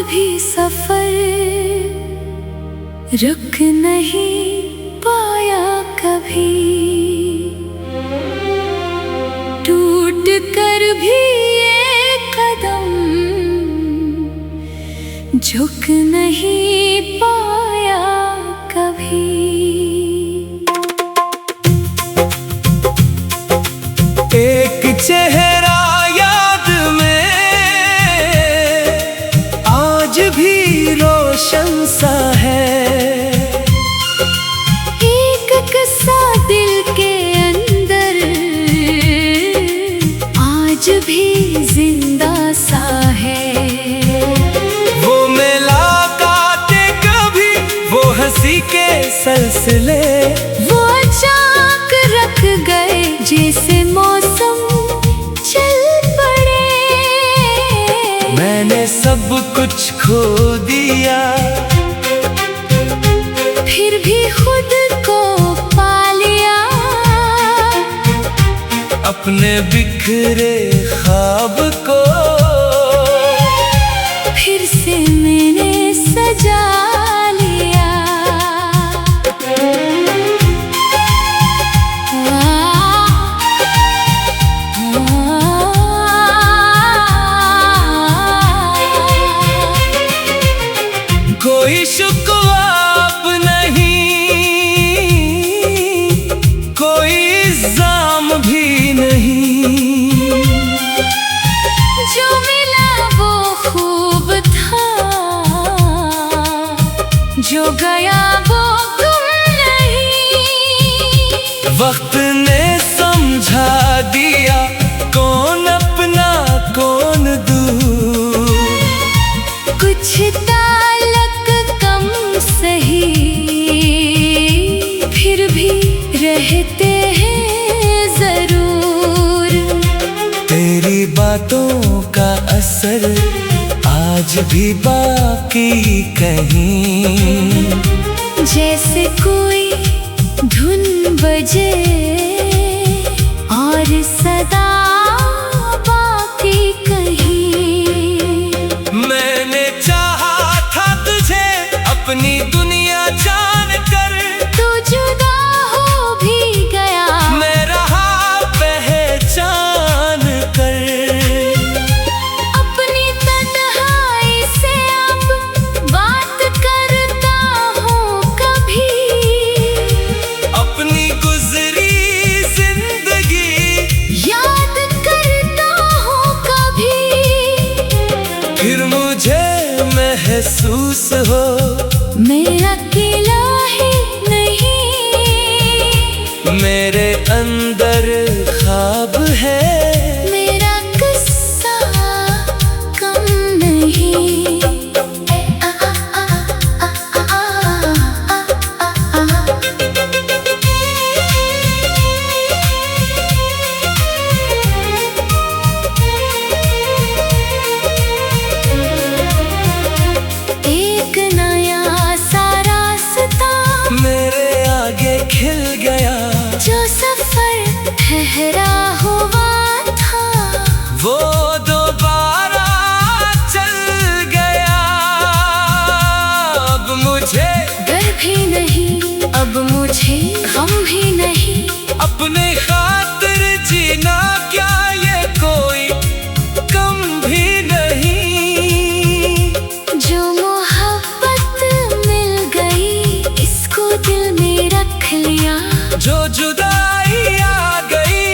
भी सफर रुक नहीं पाया कभी, टूट कर भी ये कदम झुक नहीं पाया कभी। एक चेहरा याद में आज भी रोशन सा है, एक किस्सा दिल के अंदर आज भी जिंदा सा है। वो मुलाकातें कभी, वो हंसी के सिलसिले, वो अचानक रख गए जैसे मौसम चल पड़े। मैंने सब कुछ खो दिया, फिर भी खुद को पा लिया, अपने बिखरे ख्वाब को फिर से मैंने सजा लिया। कोई शिकवा अब नहीं, कोई इल्जाम भी नहीं, जो मिला वो खूब था, जो गया वो गुम नहीं। वक्त ने समझा दिया कौन अपना कौन दूर, कुछ ताल्लुक कम सही फिर भी रहते हैं जरूर। तेरी बातों का असर आज भी बाकी कहीं, जैसे कोई धुन बजे और सदा बाकी कहीं। मैंने चाहा था तुझे अपनी दुनिया जान कर, तू जुदा हो भी गया, मैं रहा पहचान कर। अपनी तन्हाई से अब बात करता हूँ कभी, अपनी गुजरी जिंदगी याद करता हूँ कभी। फिर मुझे महसूस हो मैं अकेला ही नहीं, मेरे अंदर ख्वाब है, मेरा किस्सा कम नहीं। एक नया सा रास्ता मेरे आगे खिल गया, जो सफर ठहरा हुआ था वो दोबारा चल गया। अब मुझे डर भी नहीं, अब मुझे गम भी नहीं, अपने खातिर जीना क्या ये कोई कम भी नहीं। जो मोहब्बत मिल गई इसको दिल में रख लिया, जो जुदाई आ गई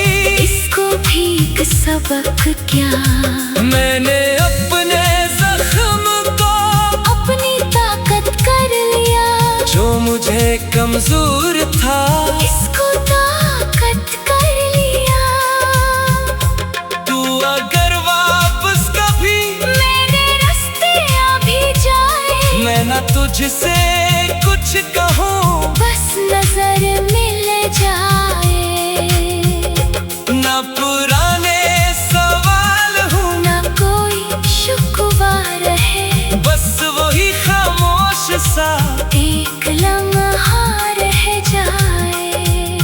इसको भी एक सबक क्या। मैंने अपने जख्म को अपनी ताकत कर लिया, जो मुझे कमजोर था इसको ताकत कर लिया। तू अगर वापस तुझसे कुछ कहूँ, बस नजर मिल जाए। ना पुराने सवाल हूँ, ना कोई शुक्वा रहे, बस वही खामोश सा एक लम्हा रह जाए।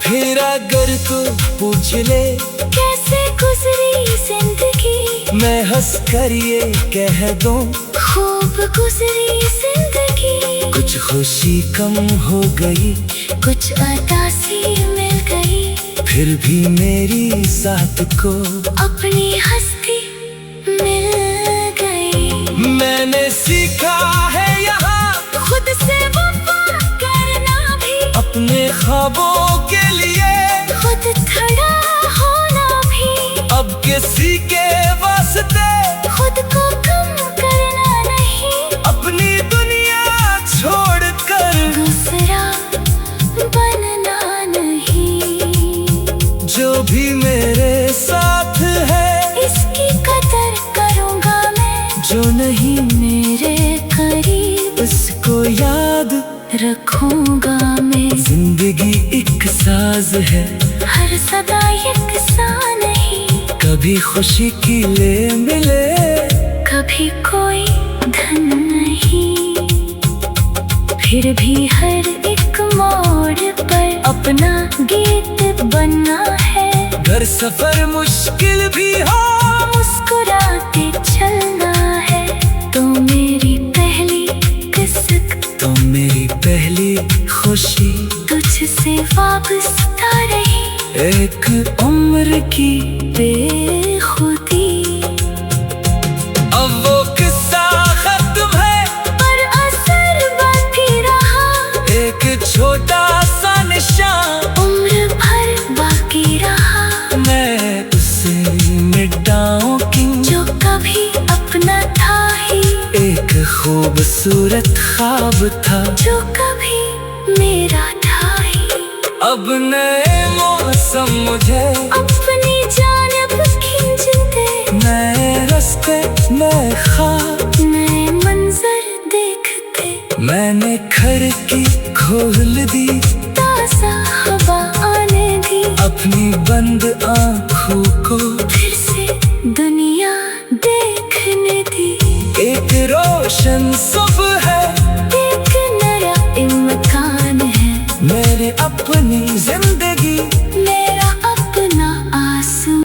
फिर अगर तू पूछ ले कैसे गुजरी जिंदगी, मैं हंस कर ये कह दूं, खूब गुजरी जिंदगी। कुछ खुशी कम हो गई, कुछ उदासी मिल गई, फिर भी मेरी साथ को अपनी हस्ती मिल गई। मैंने सीखा है यहाँ खुद से वफा करना भी, अपने ख्वाबों के लिए खुद खड़ा होना भी। अब किसी के वास्ते खुद को कम करना नहीं, अपनी दुनिया छोड़कर दूसरा बनना नहीं। जो भी मेरे साथ है इसकी कदर करूँगा मैं, जो नहीं मेरे करीब उसको याद रखूँगा मैं। जिंदगी एक साज है, हर सदा यकसा नहीं, कभी खुशी की ले मिले, कभी कोई धन नहीं। फिर भी हर एक मोड़ पर अपना गीत बनना है। घर सफर मुश्किल भी हो, मुस्कुराते चलना है। तो मेरी पहली कसक, तो मेरी पहली खुशी तुझसे वाबस्ता रही, एक उम्र की बेखुदी। अब वो किस्सा खत्म है, पर असर बाकी रहा, एक छोटा सा निशान उम्र भर बाकी रहा। मैं उसे मिटाऊं क्यों, जो कभी अपना था ही, एक खूबसूरत ख्वाब था जो कभी मेरा था ही। अब नए मौसम मुझे अपनी जानब खींचते, नए रास्ते नए ख्वाब, नए मंजर देखते। मैंने खिड़की खोल दी, ताज़ा हवा आने दी, अपनी बंद आँखों को फिर से दुनिया देखने दी। एक रोशन सुबह है, एक नया इम्कान है, मेरे अपनी जिंदगी मेरा अपना आसमां।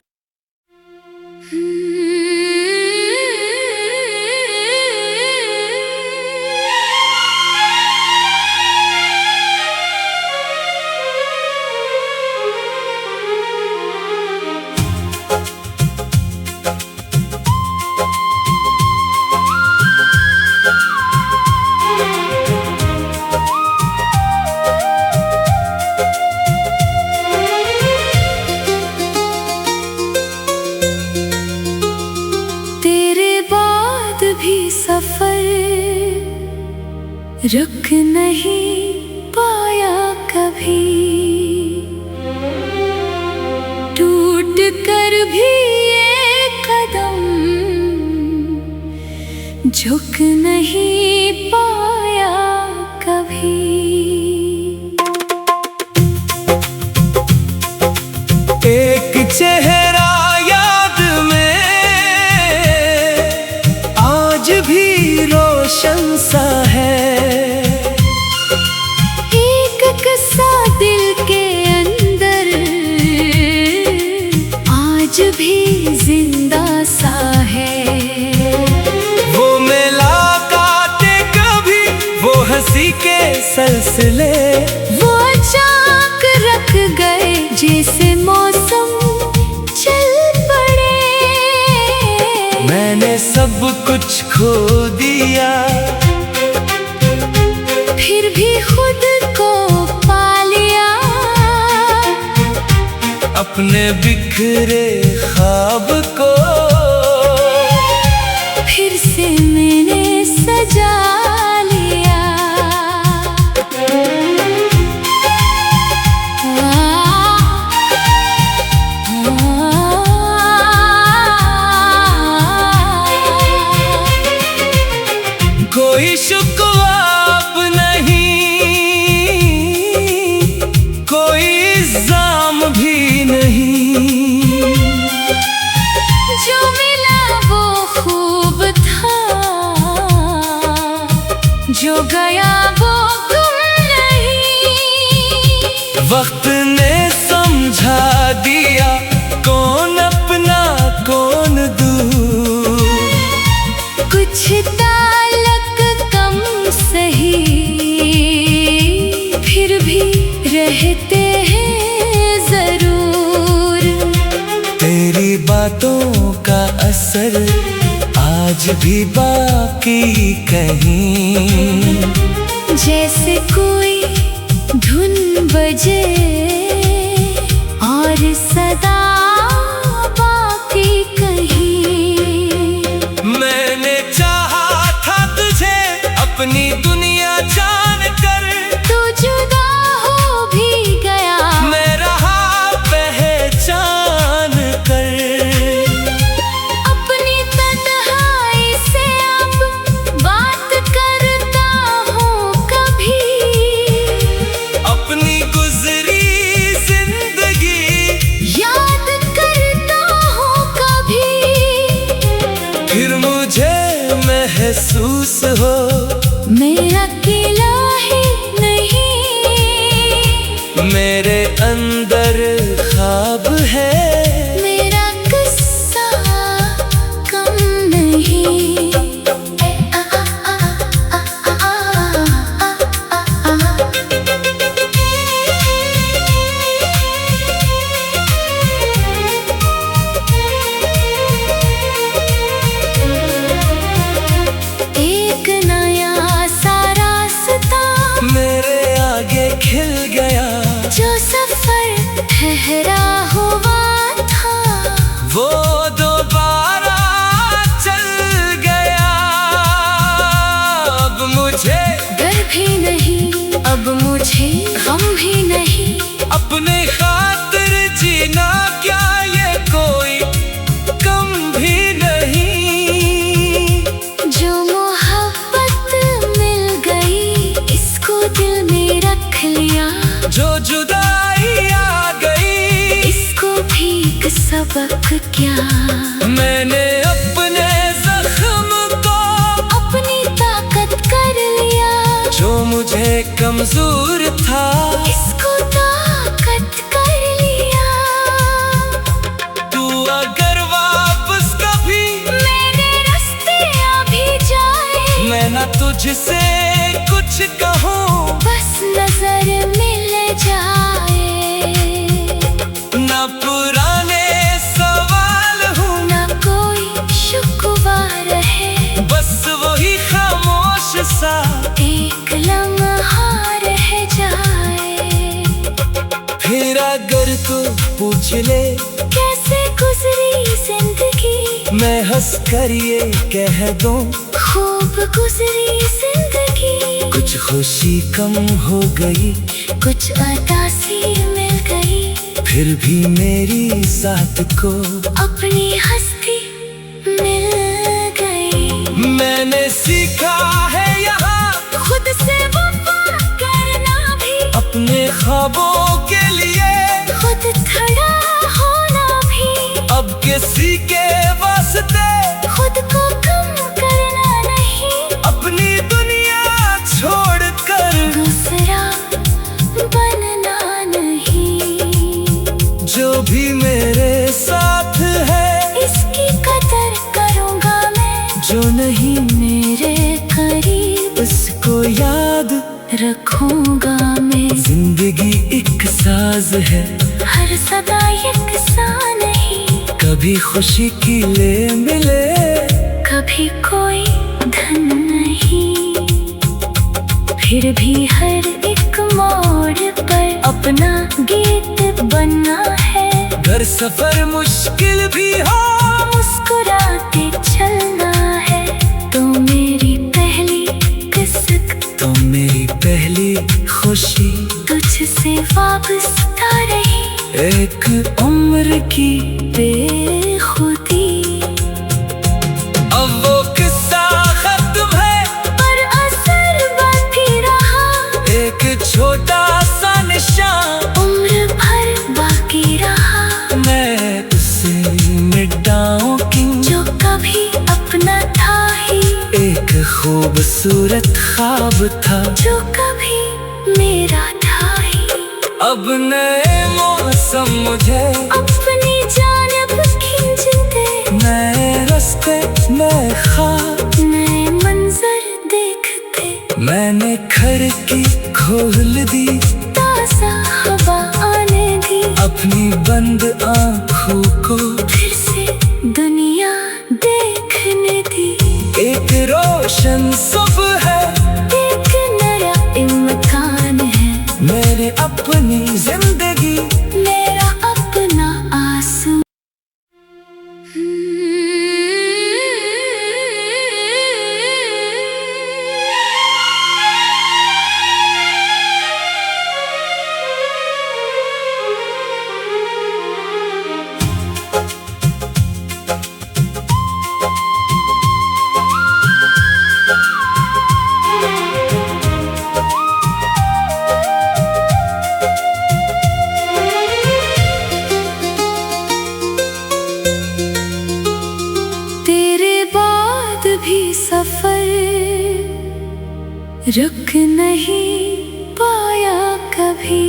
रुक नहीं पाया कभी, टूट कर भी ये कदम झुक नहीं पाया कभी। एक चेहरा याद में आज भी रोशन सा है, एक किस्सा दिल के अंदर आज भी जिंदा सा है। वो मुलाकातें कभी, वो हंसी के सिलसिले, वो अचानक रख गए जैसे मौसम चल पड़े। मैंने सब कुछ खो दिया, फिर भी खुद को पा लिया, अपने बिखरे ख्वाब को फिर से मैंने सजा लिया। कोई शुक्र वक्त ने समझा दिया कौन अपना कौन दूर। कुछ ताल्लुक कम सही फिर भी रहते हैं जरूर। तेरी बातों का असर आज भी बाकी कहीं, जैसे कोई धुन बजे और सदा बाकी कहीं। मैंने चाहा था तुझे अपनी दुनिया जान कर, तू जुदा हो भी गया मैं रहा पहचान कर। अपनी तन्हाई से अब बात करता हूँ कभी, अपनी गुजरी जिंदगी याद करता हूँ कभी। फिर मुझे महसूस हो मैं अकेला ही नहीं, मेरे अंदर ख्वाब है, मेरा किस्सा कम नहीं। एक नया सा रास्ता मेरे आगे खिल गया, जो सफर ठहरा हुआ था वो दोबारा चल गया। अब मुझे डर भी नहीं, अब मुझे गम भी नहीं, अपने खातिर जीना क्या ये कोई कम भी नहीं। जो मोहब्बत मिल गई इसको दिल में रख लिया, जो जुदाई आ गई इसको भी एक सबक क्या। मैंने अपने जख्म को अपनी ताकत कर लिया, जो मुझे कमजोर था इसको ताकत कर लिया। तू अगर वापस कभी मेरे रास्ते आ भी जाए, मैं ना तुझसे कुछ कहूँ, बस नजर मिल जाए। ना पुराने सवाल हूँ, ना कोई शुक्वा रहे, बस वही खामोश सा एक लम्हा रह जाए। फिर अगर तू पूछ ले कैसे गुजरी जिंदगी, मैं हंस कर ये कह दूँ खूब गुजरी जिंदगी। कुछ खुशी कम हो गई, कुछ उदासी मिल गई, फिर भी मेरी साथ को अपनी हस्ती मिल गई। मैंने सीखा है यहाँ खुद से वफा करना भी, अपने ख्वाबों के लिए खुद खड़ा होना भी, अब किसी के वास्ते खुद को कम करना नहीं, अपनी दुनिया छोड़कर दूसरा बनना नहीं। जो भी मेरे साथ है इसकी कदर करूँगा मैं, जो नहीं मेरे करीब उसको याद रखूँगा मैं। जिंदगी एक साज है, हर सदा यकसा नहीं, कभी खुशी की ले मिले, कभी कोई धन नहीं, फिर भी हर एक मोड़ पर अपना गीत बनना है। घर सफर मुश्किल भी हो, मुस्कुराते चलना है, तो मेरी पहली किस्त, तो मेरी पहली खुशी तुझसे वाबस्ता रही, एक उम्र की बेखुदी। अब वो किस्सा खत्म है, पर असर बाकी रहा, एक छोटा सा निशान उम्र भर बाकी रहा। मैं उसे मिटाऊं क्यों, जो कभी अपना था ही, एक खूबसूरत ख्वाब था, जो कभी मेरा था ही। अब नए मौसम मुझे अपनी जानिब खींचते, नए रास्ते नए ख्वाब नए मंजर देखते। मैंने खिड़की खोल दी, ताज़ा हवा आने दी, अपनी बंद आँखों को फिर से दुनिया देखने दी। एक रोशन सुबह है, एक नया इम्कान है, मेरे अपनी जिंदगी मेरा अपना आसमां। सफर रुक नहीं पाया कभी,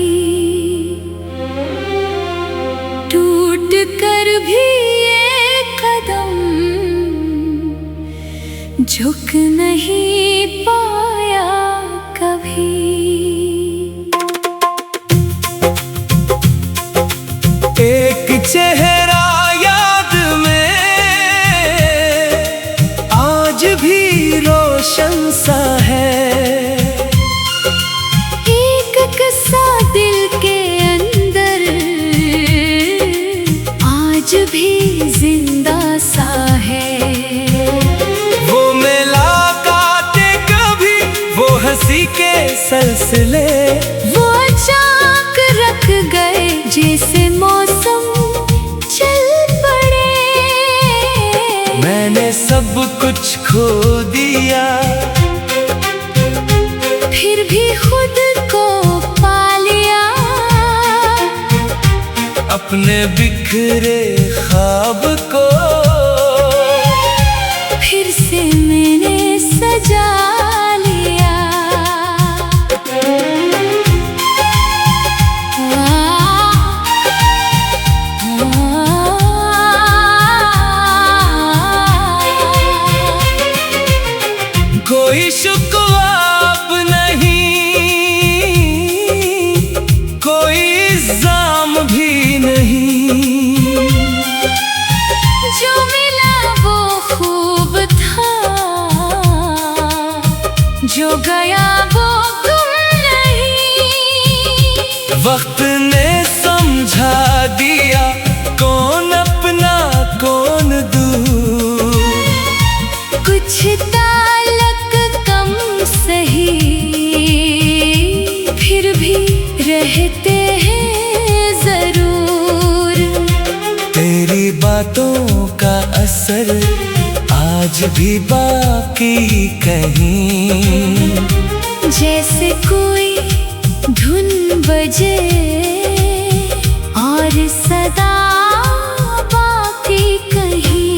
टूट कर भी ये कदम झुक नहीं पाया कभी। एक चेहरा याद में आज भी रोशन सा है, एक किस्सा दिल के अंदर आज भी जिंदा सा है। वो मुलाकातें कभी, वो हंसी के सिलसिले, वो अचानक रख गए जैसे मौसम चल पड़े। मैंने सब कुछ खो दिया, फिर भी खुद को पा लिया, अपने बिखरे ख्वाब को फिर से मैंने सजा लिया। कोई शिकवा अब नहीं, कोई इल्जाम भी नहीं, जो मिला वो खूब था, जो गया वो गुम नहीं। वक्त ने समझा दिया कौन अपना कौन दूर, कुछ ताल्लुक कम सही फिर भी रहते हैं जरूर। तेरी बातों का असर आज भी बाकी कहीं, जैसे कोई धुन बजे और सदा बाकी कहीं।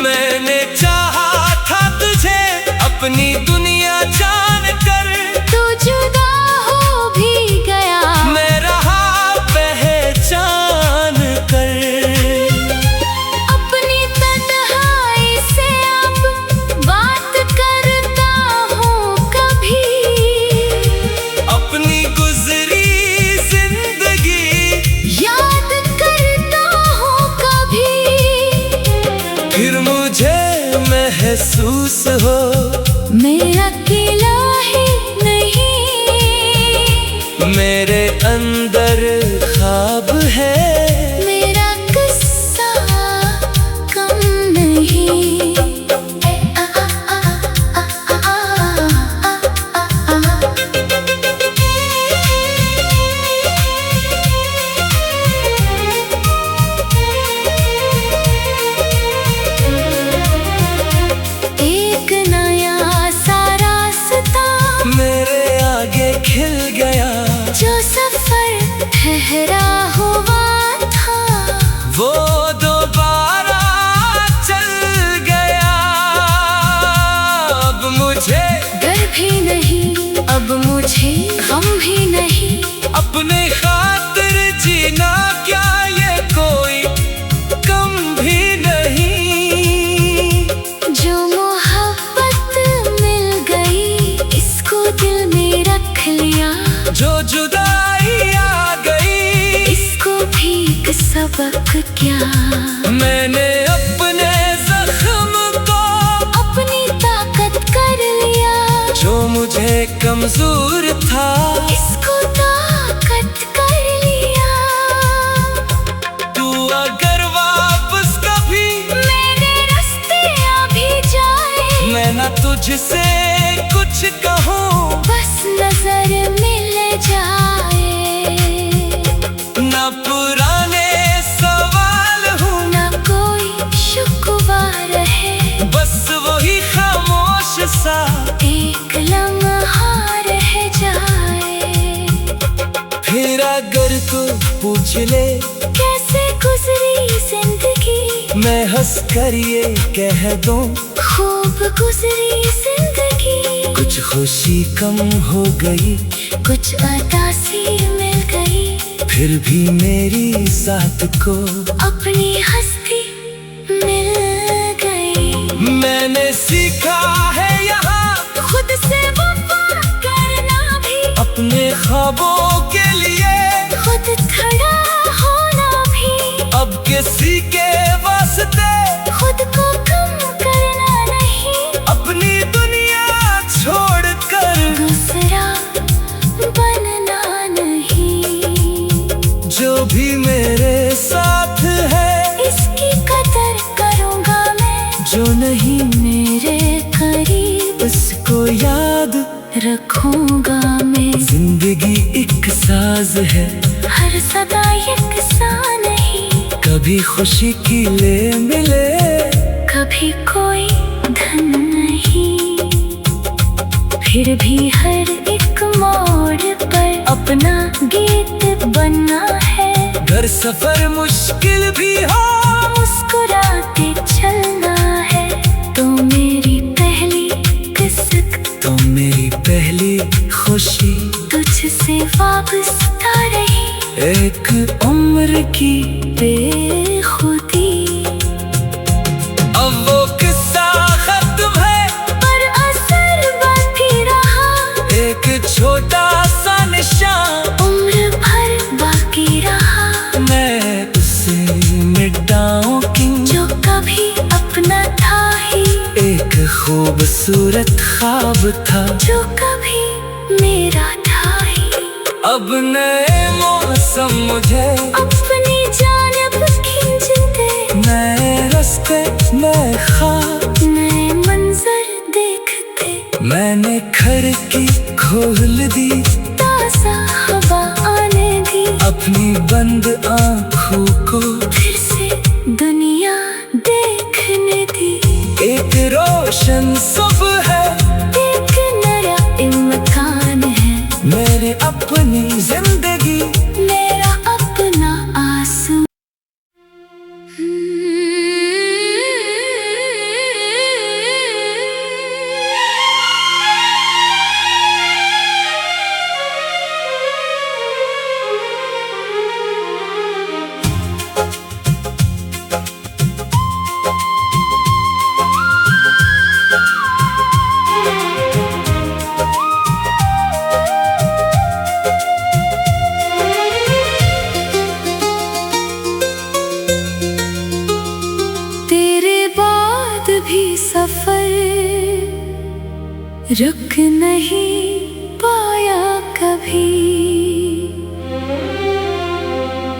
मैंने चाहा था तुझे अपनी दुनिया जान कर, तू जुदा हो भी गया, मैं रहा पहचान कर। अपनी तन्हाई से अब बात करता हूँ कभी, अपनी गुजरी जिंदगी याद करता हूँ कभी। फिर मुझे महसूस हो मैं अकेला ही नहीं, मेरे अंदर ख्वाब है, मेरा किस्सा कम नहीं। एक नया सा रास्ता मेरे आगे खिल गया, जो सफर ठहरा हुआ था, वो दोबारा चल गया। अब मुझे डर भी नहीं, अब मुझे गम भी नहीं, अपने खातिर जीना क्या ये कोई कम भी नहीं। जो मोहब्बत मिल गई इसको दिल में रख लिया, जो जुदाई आ गई इसको भी एक सबक क्या। मैंने अपने जख्म को अपनी ताकत कर लिया, जो मुझे कमजोर था इसको ताकत कर लिया। तू अगर वापस कभी मेरे रास्ते आ भी जाए, मैं ना तुझसे कुछ कहूँ, बस नजर मिल जाए। ना पुराने सवाल हूँ, ना कोई शुक्वा रहे, बस वही खामोश सा एक लम्हा रह जाए। फिर अगर तू पूछ ले कैसे गुजरी जिंदगी, मैं हंस कर ये कह दूं, खूब गुजरी जिंदगी। कुछ खुशी कम हो गई, कुछ उदासी मिल गई, फिर भी मेरी साथ को अपनी हस्ती मिल गई। मैंने सीखा है यहाँ खुद से वफा करना भी, अपने ख्वाबों के लिए खुद खड़ा होना भी। अब किसी के वास्ते खुद को कम करना नहीं, अपनी दुनिया छोड़कर दूसरा बनना नहीं। जो भी मेरे साथ है इसकी कदर करूँगा मैं, जो नहीं मेरे करीब उसको याद रखूँगा मैं। जिंदगी एक साज है, हर सदा यकसा नहीं, कभी खुशी की ले मिले, कभी कोई धन नहीं। फिर भी हर एक मोड़ पर अपना गीत बनना है। घर सफर मुश्किल भी हो, मुस्कुराते चलना है। तो मेरी पहली किस्त, तो मेरी पहली खुशी तुझसे वाबस्ता रही, एक उम्र की बेखुदी। अब वो किस्सा खत्म है, पर असर बाकी रहा, एक छोटा सा निशान उम्र भर बाकी रहा। मैं उसे मिटाऊं क्यों, जो कभी अपना था ही, एक खूबसूरत ख्वाब था, जो कभी मेरा था ही। अब नए मौसम मुझे अपनी जानिब खींचते, नए रास्ते नए ख्वाब, नए मंजर देखते। मैंने खिड़की खोल दी, ताज़ा हवा आने दी, अपनी बंद आँखों को फिर से दुनिया देखने दी। एक रोशन सुबह है, एक नया इम्कान है, मेरे अपनी जिंदगी मेरा अपना आसमान। रुक नहीं पाया कभी,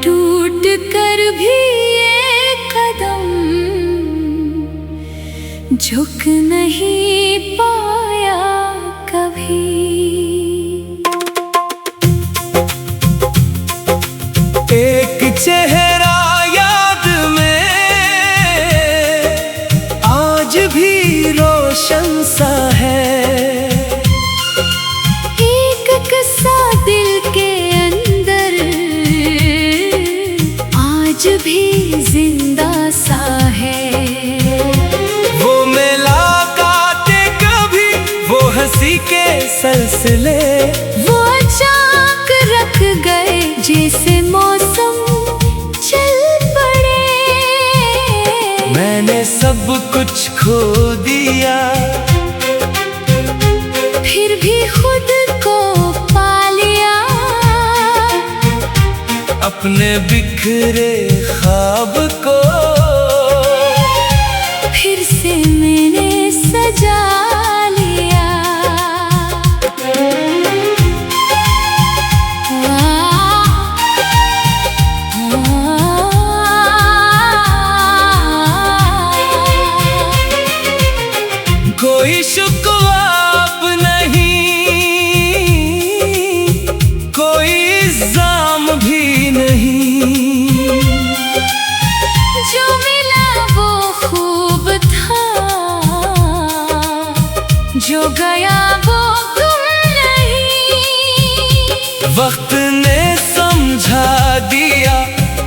टूट कर भी ये कदम झुक नहीं पाया कभी। एक चेहरा याद में आज भी रोशन सा है, एक किस्सा दिल के अंदर आज भी जिंदा सा है। वो मुलाकातें कभी, वो हंसी के सिलसिले, वो अचानक रख सब कुछ खो दिया, फिर भी खुद को पा लिया। अपने बिखरे ख्वाब को फिर से मैंने सजा लिया। कोई शिकवा अब नहीं, कोई इल्जाम भी नहीं। जो मिला वो खूब था, जो गया वो गुम नहीं। वक्त ने समझा दिया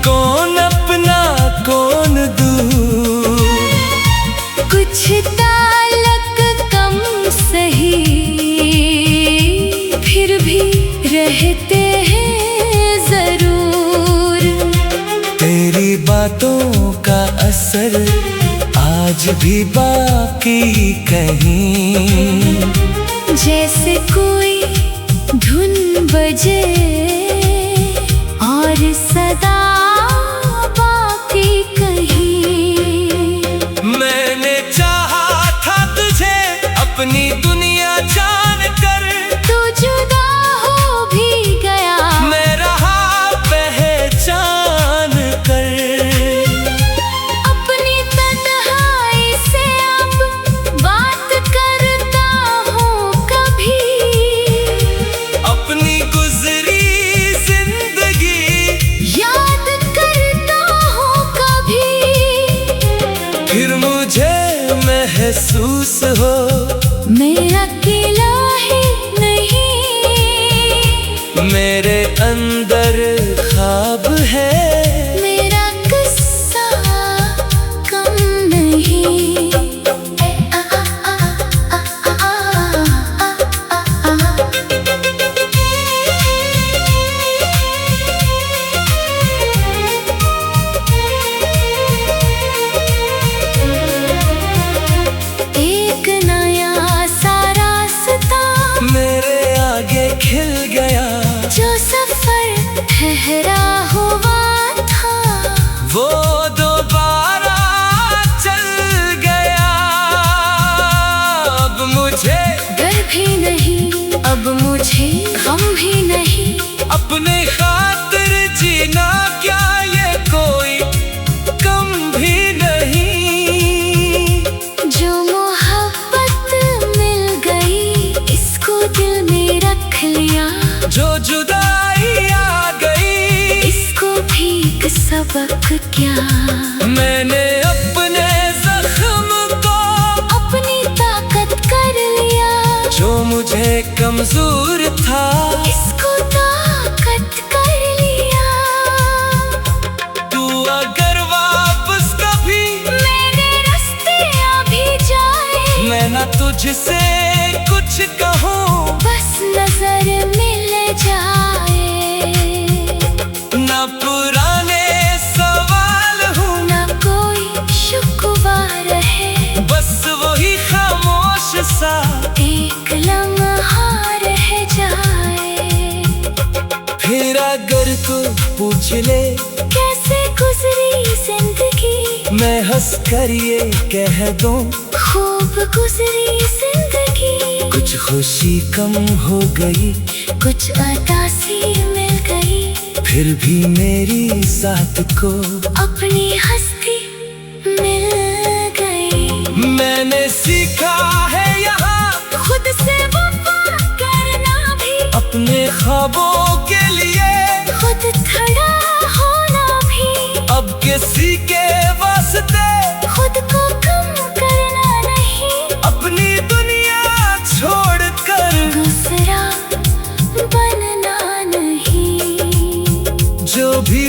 कौन अपना कौन दूर। कुछ ताल्लुक कम सही, फिर भी रहते हैं जरूर। तेरी बातों का असर आज भी बाकी कहीं, जैसे कोई धुन बजे और सदा बाकी कहीं। मैंने चाहा था तुझे अपनी दुनिया जान कर, तू जुदा हो भी गया, मैं रहा पहचान कर। अपनी तन्हाई से अब बात करता हूँ कभी। अपनी गुजरी जिंदगी याद करता हूँ कभी। फिर मुझे महसूस हो मैं अकेला ही नहीं, मेरे अंदर ख्वाब है। मेरा किस्सा कम नहीं। एक नया सा रास्ता मेरे आगे खिल गया, जो सफर ठहरा हुआ था, वो दोबारा चल गया। अब मुझे डर भी नहीं, अब मुझे गम भी नहीं। अपने खातिर जीना क्या ये कोई कम भी नहीं। जो मोहब्बत मिल गई इसको दिल में रख लिया, जो जुदाई आ गई इसको भी एक सबक क्या। मैंने अपने जख्म को अपनी ताकत कर लिया, जो मुझे कमजोर था इसको ताकत कर लिया। तू अगर वापस कभी मेरे रास्ते आ भी जाए, मैं ना तुझसे कुछ कहूँ, बस नजर मिल जाए। ना पुराने सवाल हूँ, ना कोई शिकवा रहे, बस वही खामोश सा एक लम्हा रह जाए। फिर अगर तू पूछ ले कैसे गुजरी जिंदगी, मैं हंस कर ये कह दूं, खूब गुजरी जिंदगी। कुछ खुशी कम हो गई, कुछ अदासी मिल गई, फिर भी मेरी साथ को अपनी हस्ती मिल गई। मैंने सीखा है यहाँ खुद से वफा करना भी, अपने ख्वाबों के लिए खुद खड़ा होना भी। अब किसी के वास्ते खुद को कम करना नहीं, अपनी दुनिया छोड़कर दूसरा बनना नहीं। जो भी